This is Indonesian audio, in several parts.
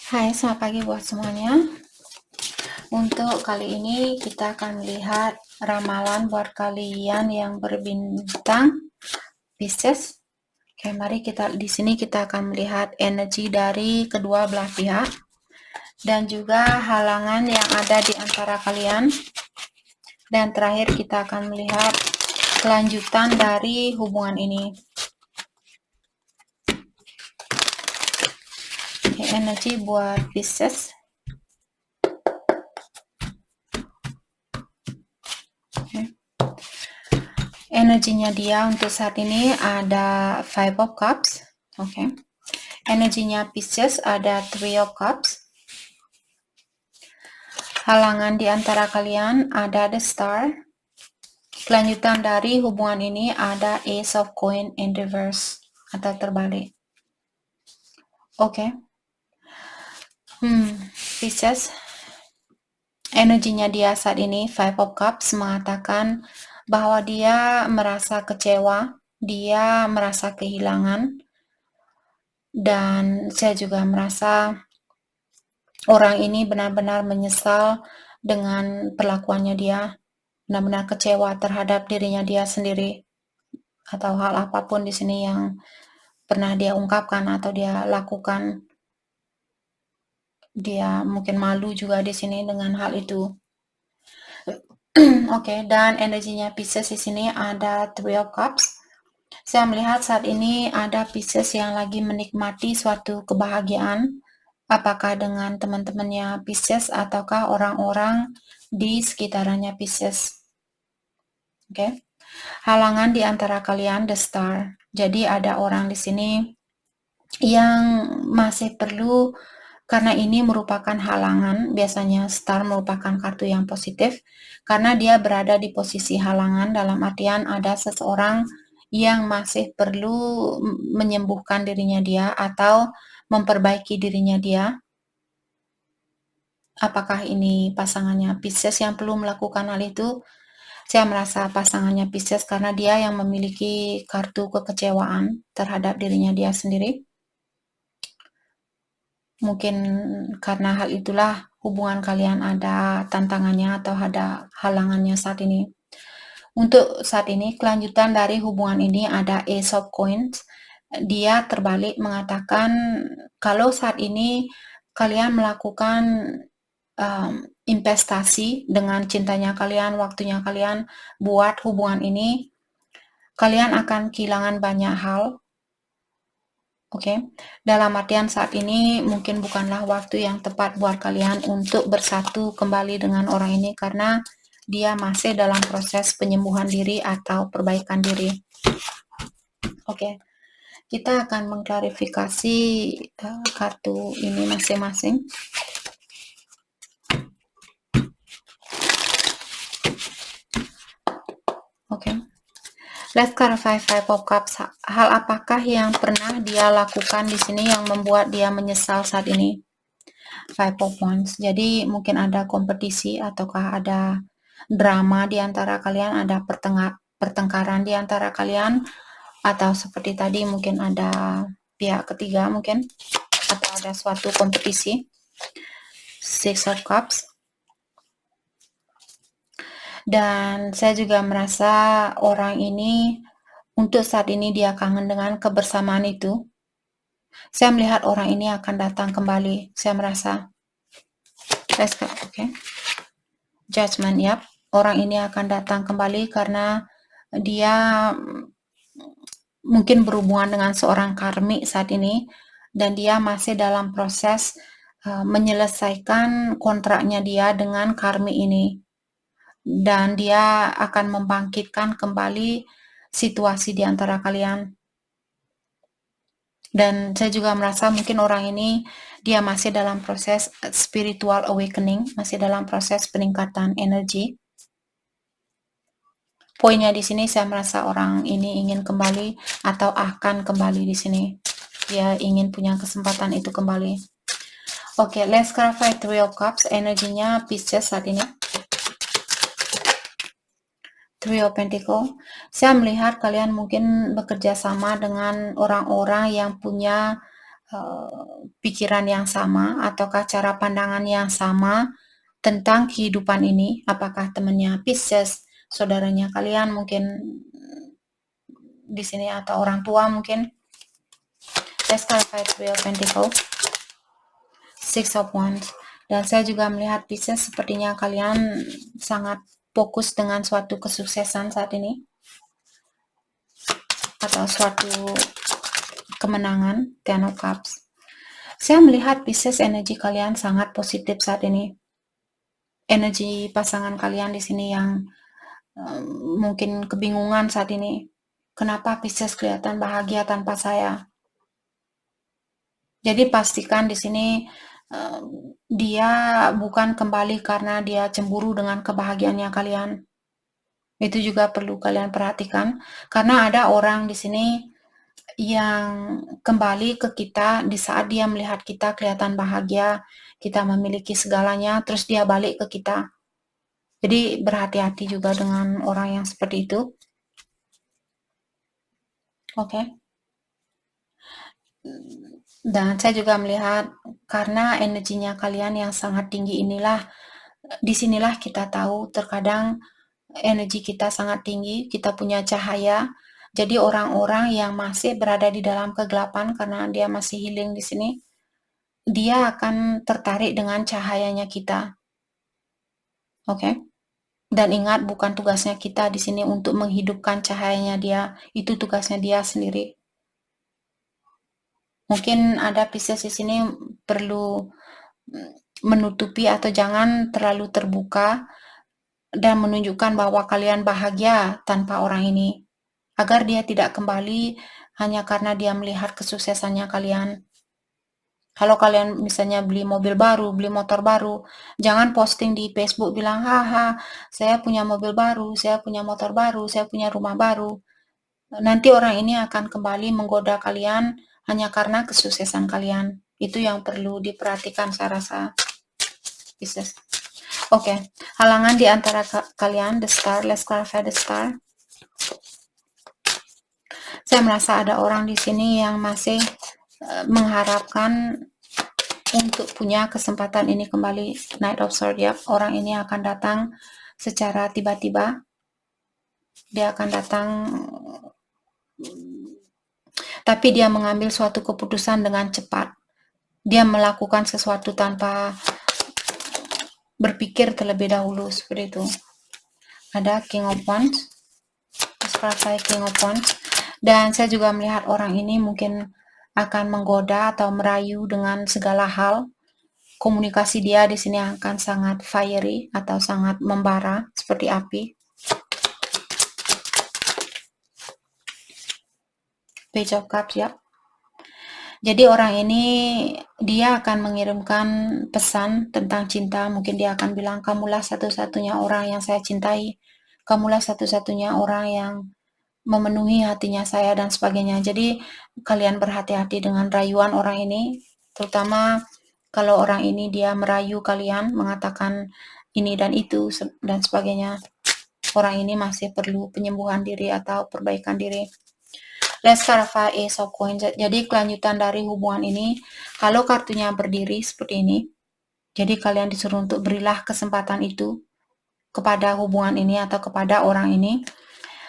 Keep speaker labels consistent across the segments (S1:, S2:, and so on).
S1: Hai, selamat pagi buat semuanya. Untuk kali ini kita akan melihat ramalan buat kalian yang berbintang Pisces. Oke, mari di sini kita akan melihat energi dari kedua belah pihak dan juga halangan yang ada di antara kalian. Dan terakhir kita akan melihat kelanjutan dari hubungan ini. Oke, energi buat Pisces. Energinya dia untuk saat ini ada Five of Cups. Oke. Energinya Pisces ada Three of Cups. Halangan di antara kalian ada The Star. Kelanjutan dari hubungan ini ada Ace of Coin in reverse atau terbalik. Oke. Pisces. Energinya dia saat ini Five of Cups mengatakan bahwa dia merasa kecewa, dia merasa kehilangan, dan saya juga merasa orang ini benar-benar menyesal dengan perlakuannya dia, benar-benar kecewa terhadap dirinya dia sendiri atau hal apapun di sini yang pernah dia ungkapkan atau dia lakukan. Dia mungkin malu juga di sini dengan hal itu. Oke, dan energinya Pisces di sini ada Three of Cups. Saya melihat saat ini ada Pisces yang lagi menikmati suatu kebahagiaan, apakah dengan teman-temannya Pisces ataukah orang-orang di sekitarannya Pisces. Oke. Halangan di antara kalian The Star. Jadi ada orang di sini yang masih perlu, karena ini merupakan halangan. Biasanya Star merupakan kartu yang positif karena dia berada di posisi halangan, dalam artian ada seseorang yang masih perlu menyembuhkan dirinya dia atau memperbaiki dirinya dia. Apakah ini pasangannya Pisces yang perlu melakukan hal itu? Saya merasa pasangannya Pisces karena dia yang memiliki kartu kekecewaan terhadap dirinya dia sendiri. Mungkin karena hal itulah hubungan kalian ada tantangannya atau ada halangannya saat ini. Untuk saat ini, kelanjutan dari hubungan ini ada Ace of Coins. Dia terbalik mengatakan kalau saat ini kalian melakukan investasi dengan cintanya kalian, waktunya kalian buat hubungan ini, kalian akan kehilangan banyak hal. Oke, dalam artian saat ini mungkin bukanlah waktu yang tepat buat kalian untuk bersatu kembali dengan orang ini karena dia masih dalam proses penyembuhan diri atau perbaikan diri. Oke, kita akan mengklarifikasi kartu ini masing-masing. Oke. Let's clarify Five of Cups. Hal apakah yang pernah dia lakukan di sini yang membuat dia menyesal saat ini? Five of Wands. Jadi mungkin ada kompetisi ataukah ada drama di antara kalian, ada pertengkaran di antara kalian, atau seperti tadi mungkin ada pihak ketiga mungkin, atau ada suatu kompetisi. Six of Cups. Dan saya juga merasa orang ini untuk saat ini dia kangen dengan kebersamaan itu. Saya melihat orang ini akan datang kembali. Saya merasa. Oke. Judgment, yap. Orang ini akan datang kembali karena dia mungkin berhubungan dengan seorang karmik saat ini dan dia masih dalam proses menyelesaikan kontraknya dia dengan karmik ini. Dan dia akan membangkitkan kembali situasi di antara kalian. Dan saya juga merasa mungkin orang ini dia masih dalam proses spiritual awakening, masih dalam proses peningkatan energi. Poinnya di sini saya merasa orang ini ingin kembali atau akan kembali di sini. Dia ingin punya kesempatan itu kembali. Oke, let's clarify Three of Cups. Energinya Pisces saat ini. Three of Pentacles. Saya melihat kalian mungkin bekerja sama dengan orang-orang yang punya pikiran yang sama ataukah cara pandangan yang sama tentang kehidupan ini. Apakah temannya Pisces, saudaranya kalian mungkin di sini, atau orang tua mungkin. Let's clarify Three of Pentacles, Six of Wands. Dan saya juga melihat Pisces sepertinya kalian sangat fokus dengan suatu kesuksesan saat ini atau suatu kemenangan. Ten of Cups. Saya melihat Pisces energi kalian sangat positif saat ini. Energi pasangan kalian di sini yang mungkin kebingungan saat ini. Kenapa Pisces kelihatan bahagia tanpa saya? Jadi pastikan di sini dia bukan kembali karena dia cemburu dengan kebahagiaannya kalian. Itu juga perlu kalian perhatikan, karena ada orang di sini yang kembali ke kita di saat dia melihat kita kelihatan bahagia, kita memiliki segalanya, terus dia balik ke kita. Jadi berhati-hati juga dengan orang yang seperti itu. Oke. Dan saya juga melihat karena energinya kalian yang sangat tinggi inilah, disinilah kita tahu terkadang energi kita sangat tinggi, kita punya cahaya. Jadi orang-orang yang masih berada di dalam kegelapan karena dia masih healing di sini, dia akan tertarik dengan cahayanya kita. Oke? Dan ingat, bukan tugasnya kita di sini untuk menghidupkan cahayanya dia, itu tugasnya dia sendiri. Mungkin ada Pisces di sini perlu menutupi atau jangan terlalu terbuka dan menunjukkan bahwa kalian bahagia tanpa orang ini, agar dia tidak kembali hanya karena dia melihat kesuksesannya kalian. Kalau kalian misalnya beli mobil baru, beli motor baru, jangan posting di Facebook bilang, haha, saya punya mobil baru, saya punya motor baru, saya punya rumah baru. Nanti orang ini akan kembali menggoda kalian hanya karena kesuksesan kalian. Itu yang perlu diperhatikan, saya rasa. Pisces. Oke, halangan di antara kalian, the star. Let's clarify the star. Saya merasa ada orang di sini yang masih mengharapkan untuk punya kesempatan ini kembali. Knight of Swords, ya. Orang ini akan datang secara tiba-tiba. Dia akan datang, tapi dia mengambil suatu keputusan dengan cepat. Dia melakukan sesuatu tanpa berpikir terlebih dahulu, seperti itu. Ada King of Wands, disqualify King of Wands. Dan saya juga melihat orang ini mungkin akan menggoda atau merayu dengan segala hal. Komunikasi dia di sini akan sangat fiery atau sangat membara seperti api. Page of Cups, ya. Jadi orang ini dia akan mengirimkan pesan tentang cinta. Mungkin dia akan bilang, kamulah satu-satunya orang yang saya cintai, kamulah satu-satunya orang yang memenuhi hatinya saya, dan sebagainya. Jadi kalian berhati-hati dengan rayuan orang ini, terutama kalau orang ini dia merayu kalian, mengatakan ini dan itu dan sebagainya. Orang ini masih perlu penyembuhan diri atau perbaikan diri. Let's clarify Ace of Coins. Jadi kelanjutan dari hubungan ini, kalau kartunya berdiri seperti ini, jadi kalian disuruh untuk berilah kesempatan itu kepada hubungan ini atau kepada orang ini.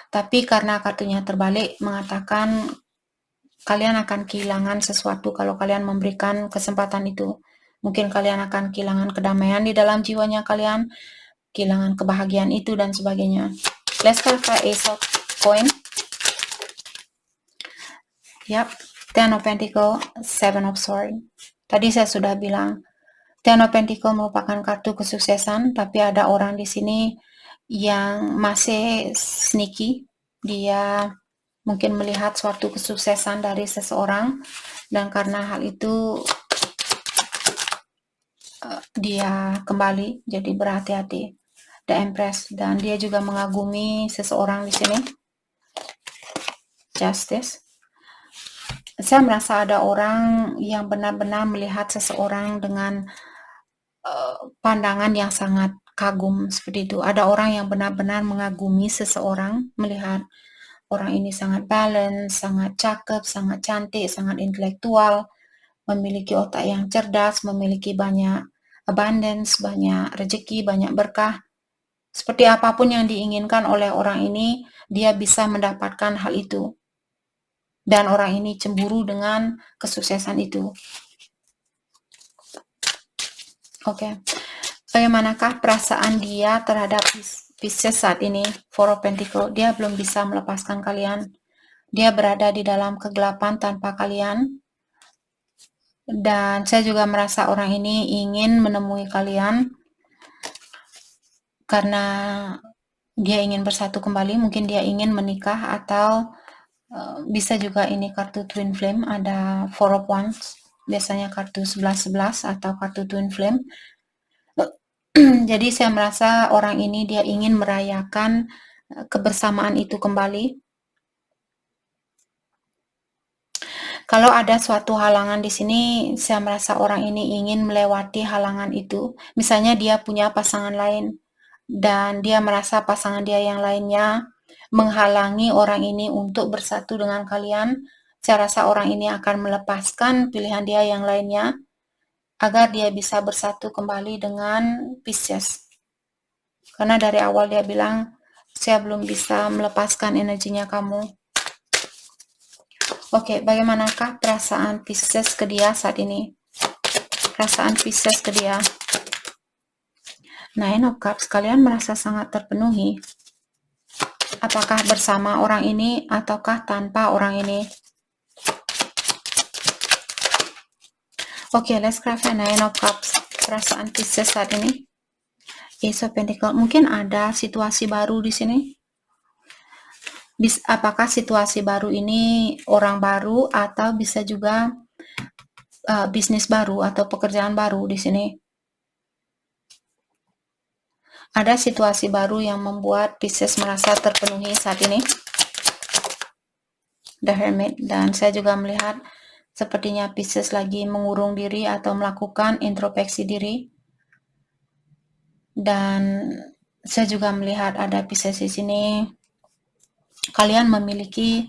S1: Tapi karena kartunya terbalik mengatakan kalian akan kehilangan sesuatu kalau kalian memberikan kesempatan itu. Mungkin kalian akan kehilangan kedamaian di dalam jiwanya kalian, kehilangan kebahagiaan itu dan sebagainya. Let's clarify Ace of Coins. Yap, Ten of Pentacles, Seven of Swords. Tadi saya sudah bilang, Ten of Pentacles merupakan kartu kesuksesan, tapi ada orang di sini yang masih sneaky. Dia mungkin melihat suatu kesuksesan dari seseorang, dan karena hal itu dia kembali. Jadi berhati-hati. The Empress, dan dia juga mengagumi seseorang di sini. Justice. Saya merasa ada orang yang benar-benar melihat seseorang dengan pandangan yang sangat kagum seperti itu. Ada orang yang benar-benar mengagumi seseorang, melihat orang ini sangat balance, sangat cakep, sangat cantik, sangat intelektual, memiliki otak yang cerdas, memiliki banyak abundance, banyak rezeki, banyak berkah. Seperti apapun yang diinginkan oleh orang ini, dia bisa mendapatkan hal itu. Dan orang ini cemburu dengan kesuksesan itu. Oke. Bagaimanakah perasaan dia terhadap Pisces saat ini? Four of Pentacles. Dia belum bisa melepaskan kalian. Dia berada di dalam kegelapan tanpa kalian. Dan saya juga merasa orang ini ingin menemui kalian karena dia ingin bersatu kembali. Mungkin dia ingin menikah, atau bisa juga ini kartu Twin Flame. Ada Four of Wands. Biasanya kartu 11-11 atau kartu Twin Flame. Jadi saya merasa orang ini dia ingin merayakan kebersamaan itu kembali. Kalau ada suatu halangan di sini, saya merasa orang ini ingin melewati halangan itu. Misalnya dia punya pasangan lain dan dia merasa pasangan dia yang lainnya menghalangi orang ini untuk bersatu dengan kalian. Saya rasa orang ini akan melepaskan pilihan dia yang lainnya agar dia bisa bersatu kembali dengan Pisces. Karena dari awal dia bilang, saya belum bisa melepaskan energinya kamu. Oke, bagaimanakah perasaan Pisces ke dia saat ini? Perasaan Pisces ke dia. Nine of Cups, kalian merasa sangat terpenuhi. Apakah bersama orang ini ataukah tanpa orang ini? Oke, let's craft Nine of Cups. Perasaan Pisces saat ini. Ace of Pentacles. Mungkin ada situasi baru di sini. Apakah situasi baru ini orang baru, atau bisa juga bisnis baru atau pekerjaan baru di sini. Ada situasi baru yang membuat Pisces merasa terpenuhi saat ini. The Hermit. Dan saya juga melihat sepertinya Pisces lagi mengurung diri atau melakukan introspeksi diri. Dan saya juga melihat ada Pisces di sini. Kalian memiliki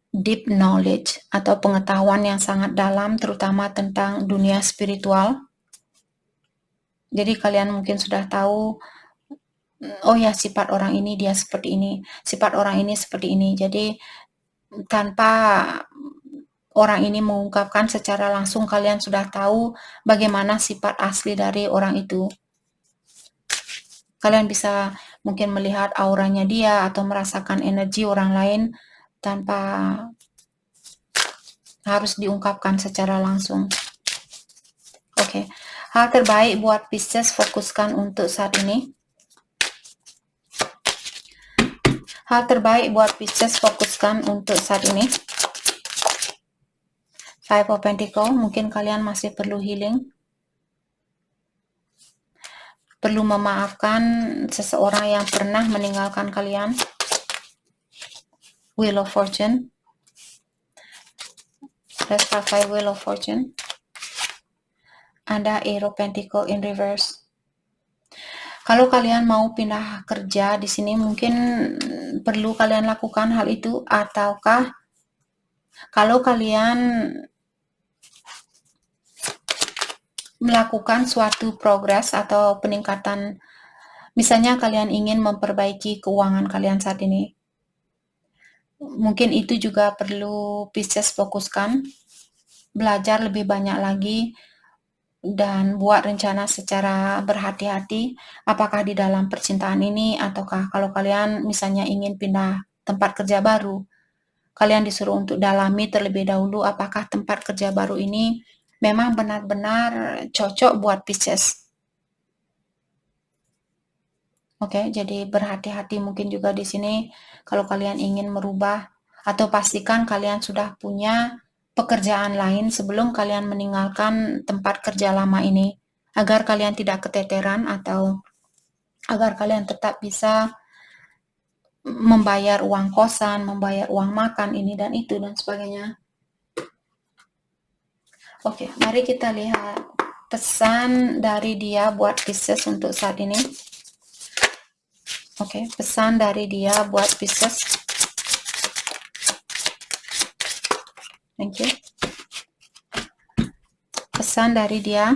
S1: deep knowledge atau pengetahuan yang sangat dalam, terutama tentang dunia spiritual. Jadi kalian mungkin sudah tahu, oh ya, sifat orang ini dia seperti ini, sifat orang ini seperti ini. Jadi tanpa orang ini mengungkapkan secara langsung, kalian sudah tahu bagaimana sifat asli dari orang itu. Kalian bisa mungkin melihat auranya dia atau merasakan energi orang lain tanpa harus diungkapkan secara langsung. Oke. Hal terbaik buat Pisces fokuskan untuk saat ini. Hal terbaik buat Pisces fokuskan untuk saat ini. Five of Pentacles, mungkin kalian masih perlu healing. Perlu memaafkan seseorang yang pernah meninggalkan kalian. Wheel of Fortune. Let's pakai Wheel of Fortune. Ada Eight of Pentacles in reverse. Kalau kalian mau pindah kerja di sini, mungkin perlu kalian lakukan hal itu, ataukah kalau kalian melakukan suatu progres atau peningkatan, misalnya kalian ingin memperbaiki keuangan kalian saat ini, mungkin itu juga perlu Pisces fokuskan, belajar lebih banyak lagi dan buat rencana secara berhati-hati, apakah di dalam percintaan ini, ataukah kalau kalian misalnya ingin pindah tempat kerja baru, kalian disuruh untuk dalami terlebih dahulu apakah tempat kerja baru ini memang benar-benar cocok buat Pisces. Oke, jadi berhati-hati mungkin juga di sini kalau kalian ingin merubah, atau pastikan kalian sudah punya pekerjaan lain sebelum kalian meninggalkan tempat kerja lama ini, agar kalian tidak keteteran atau agar kalian tetap bisa membayar uang kosan, membayar uang makan ini dan itu dan sebagainya. Oke, mari kita lihat pesan dari dia buat Pisces untuk saat ini. Oke, pesan dari dia buat Pisces. Thank you. pesan dari dia.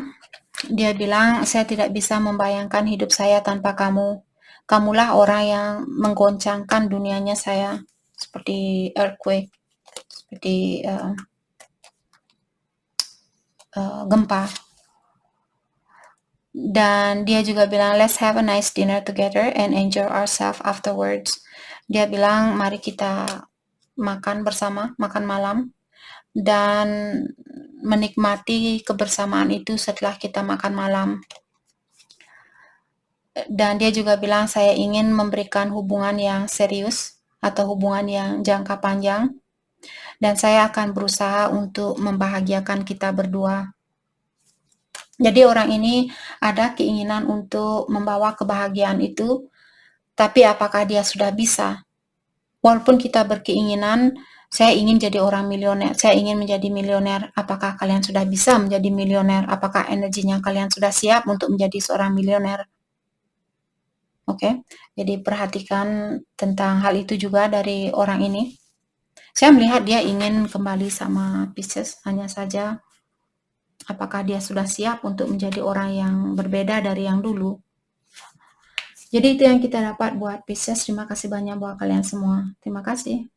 S1: Dia bilang, saya tidak bisa membayangkan hidup saya tanpa kamu. Kamulah orang yang menggoncangkan dunianya saya, seperti earthquake, seperti gempa. Dan dia juga bilang, let's have a nice dinner together and enjoy ourselves afterwards. Dia bilang, mari kita makan bersama, makan malam, dan menikmati kebersamaan itu setelah kita makan malam. Dan dia juga bilang, saya ingin memberikan hubungan yang serius atau hubungan yang jangka panjang, dan saya akan berusaha untuk membahagiakan kita berdua. Jadi orang ini ada keinginan untuk membawa kebahagiaan itu, tapi apakah dia sudah bisa? Walaupun kita berkeinginan, saya ingin jadi orang milioner, saya ingin menjadi milioner. Apakah kalian sudah bisa menjadi milioner? Apakah energinya kalian sudah siap untuk menjadi seorang milioner? Oke, jadi perhatikan tentang hal itu juga dari orang ini. Saya melihat dia ingin kembali sama Pisces, hanya saja apakah dia sudah siap untuk menjadi orang yang berbeda dari yang dulu. Jadi itu yang kita dapat buat Pisces. Terima kasih banyak buat kalian semua. Terima kasih.